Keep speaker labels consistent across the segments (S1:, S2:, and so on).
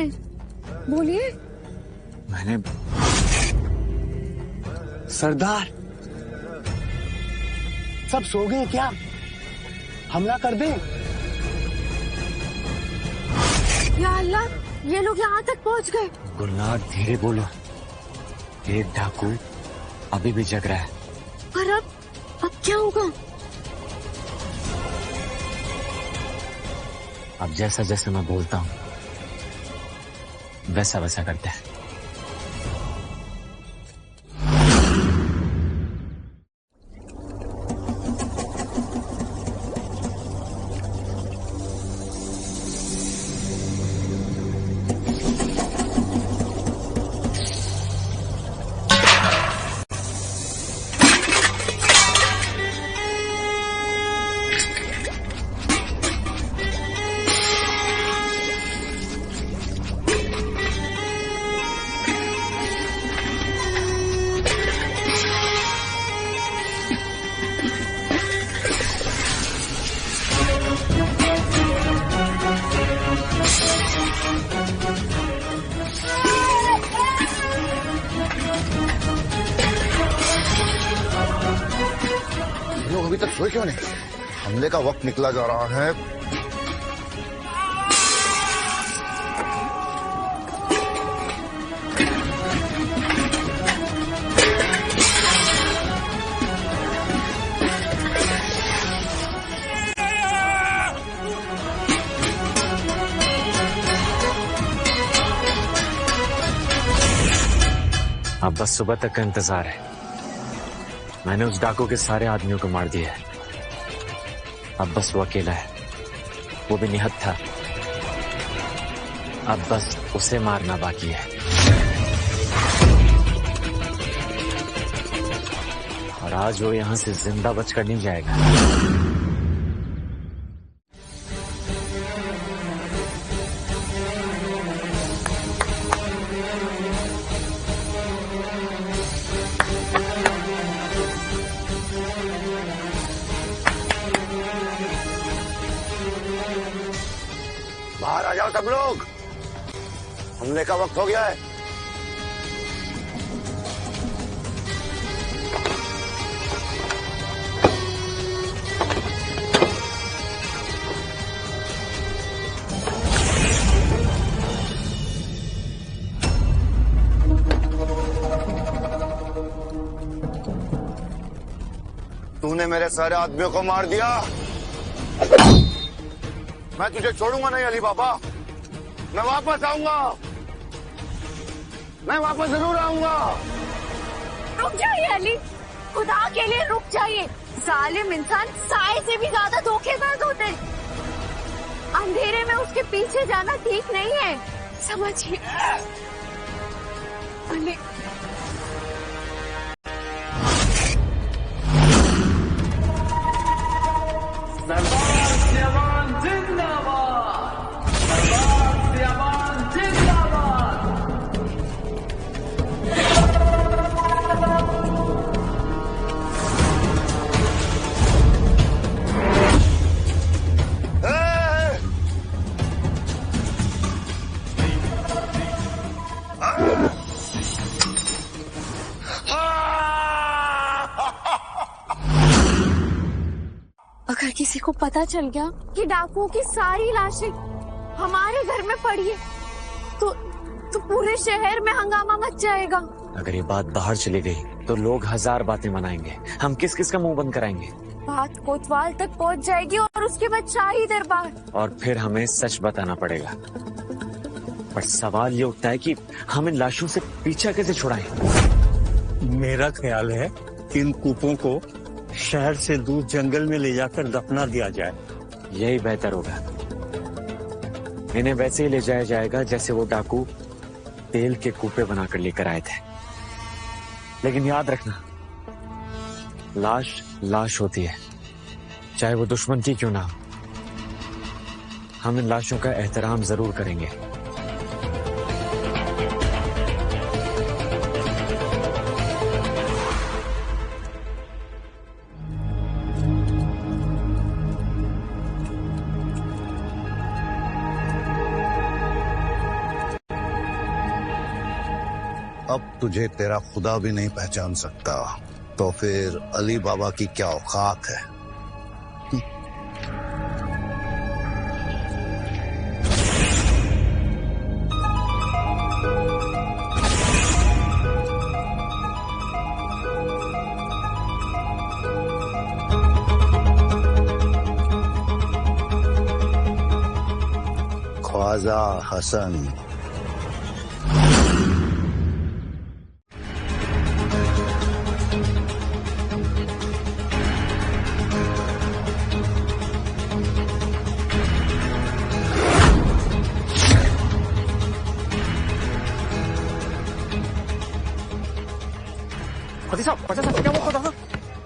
S1: में? बोलिए।
S2: मैंने सरदार,
S3: सब सो गए क्या? हमला कर दें?
S1: या अल्लाह, ये लोग यहाँ तक पहुँच गए।
S2: गुलनार धीरे बोलो, एक डाकू अभी भी जग रहा है।
S1: पर अब क्या होगा?
S2: अब जैसा जैसा मैं बोलता हूँ वैसा वैसा करते हैं।
S4: लोग अभी तक सोए क्यों नहीं? हमले का वक्त निकला जा रहा है।
S2: अब बस सुबह तक का इंतजार है। मैंने उस डाकू के सारे आदमियों को मार दिया है। अब बस वो अकेला है, वो भी निहत्था। अब बस उसे मारना बाकी है। और आज वो यहां से जिंदा बचकर नहीं जाएगा।
S4: बाहर आ जाओ सब लोग, हमले का वक्त हो गया है। तूने मेरे सारे आदमियों को मार दिया, मैं तुझे छोड़ूंगा नहीं अली बाबा। मैं वापस आऊंगा, मैं वापस जरूर आऊंगा।
S1: रुक जाइए अली, खुदा के लिए रुक जाइए। जालिम इंसान साए से भी ज्यादा धोखेबाज होते हैं। अंधेरे में उसके पीछे जाना ठीक नहीं है, समझिए अली। अगर किसी को पता चल गया कि डाकुओं की सारी लाशें हमारे घर में पड़ी है तो पूरे शहर में हंगामा मच जाएगा।
S2: अगर ये बात बाहर चली गई तो लोग हजार बातें बनाएंगे। हम किस किस का मुंह बंद कराएंगे?
S1: बात कोतवाल तक पहुंच जाएगी और उसके बाद शाही दरबार।
S2: और फिर हमें सच बताना पड़ेगा। पर सवाल ये उठता है कि हम इन लाशों से पीछा कैसे छुड़ाएं?
S3: मेरा ख्याल है इन कूपों को शहर से दूर जंगल में ले जाकर दफना दिया जाए।
S2: यही बेहतर होगा। इन्हें वैसे ही ले जाया जाएगा जैसे वो डाकू तेल के कूपे बनाकर लेकर आए थे। लेकिन याद रखना, लाश लाश होती है, चाहे वो दुश्मन की क्यों ना हो। हम इन लाशों का एहतराम जरूर करेंगे।
S4: अब तुझे तेरा खुदा भी नहीं पहचान सकता, तो फिर अली बाबा की क्या औकात है। ख्वाजा हसन।
S2: फौजी साहब, क्या हुआ?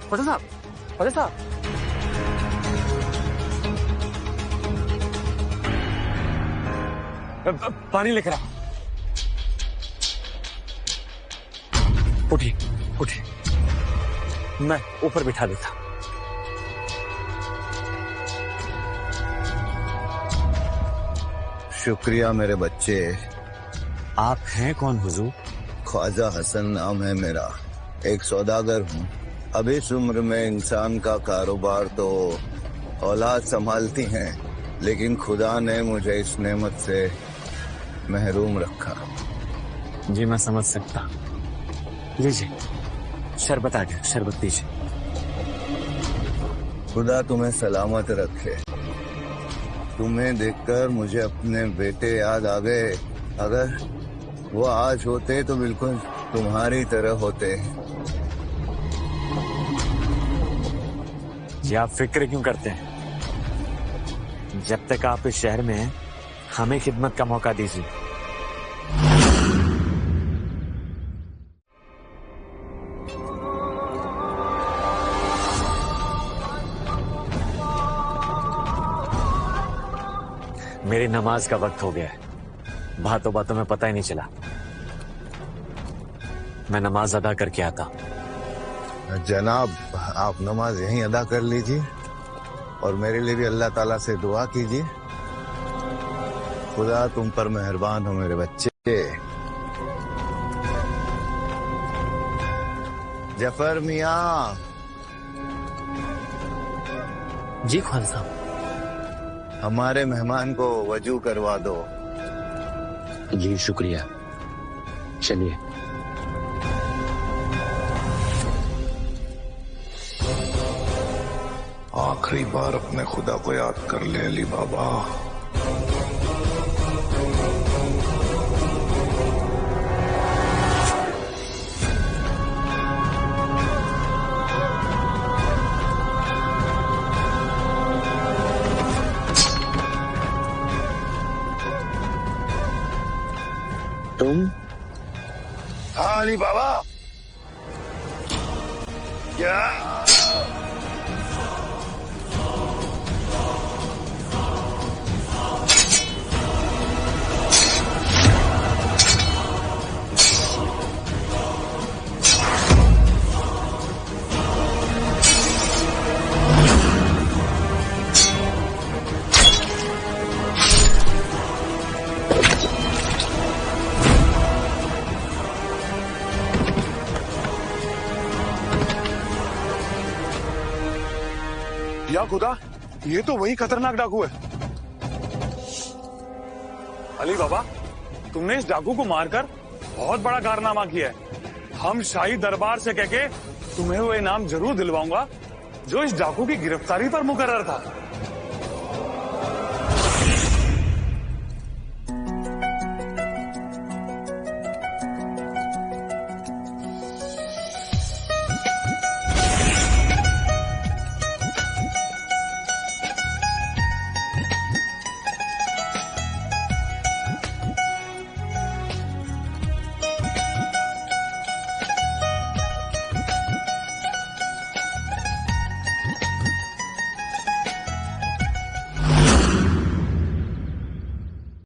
S2: फौजी साहब, पानी लेकर आ। उठिए, मैं ऊपर बिठा देता।
S4: शुक्रिया मेरे बच्चे।
S2: आप हैं कौन हुजूर?
S4: ख्वाजा हसन नाम है मेरा, एक सौदागर हूँ। अब इस उम्र में इंसान का कारोबार तो औलाद संभालती हैं, लेकिन खुदा ने मुझे इस नेमत से महरूम रखा।
S2: जी मैं समझ सकता। लीजिए शरबत आ गया, शरबत लीजिए।
S4: खुदा तुम्हें सलामत रखे। तुम्हें देखकर मुझे अपने बेटे याद आ गए। अगर वो आज होते तो बिल्कुल तुम्हारी तरह होते।
S2: जी आप फिक्र क्यों करते हैं? जब तक आप इस शहर में हैं, हमें खिदमत का मौका दीजिए। मेरी नमाज का वक्त हो गया है। बातों बातों में पता ही नहीं चला। मैं नमाज अदा करके आता।
S4: जनाब, आप नमाज यहीं अदा कर लीजिए और मेरे लिए भी अल्लाह ताला से दुआ कीजिए। खुदा तुम पर मेहरबान हो मेरे बच्चे। जफर मियाँ।
S2: जी ख्वाजा साहब।
S4: हमारे मेहमान को वजू करवा दो।
S2: जी शुक्रिया। चलिए।
S4: आखिरी बार अपने खुदा को याद कर ले अली बाबा।
S2: तुम?
S4: हाँ अली बाबा। क्या?
S5: या खुदा, ये तो वही खतरनाक डाकू है। अली बाबा, तुमने इस डाकू को मारकर बहुत बड़ा कारनामा किया है। हम शाही दरबार से कह के तुम्हें वो इनाम जरूर दिलवाऊंगा जो इस डाकू की गिरफ्तारी पर मुकर्रर था।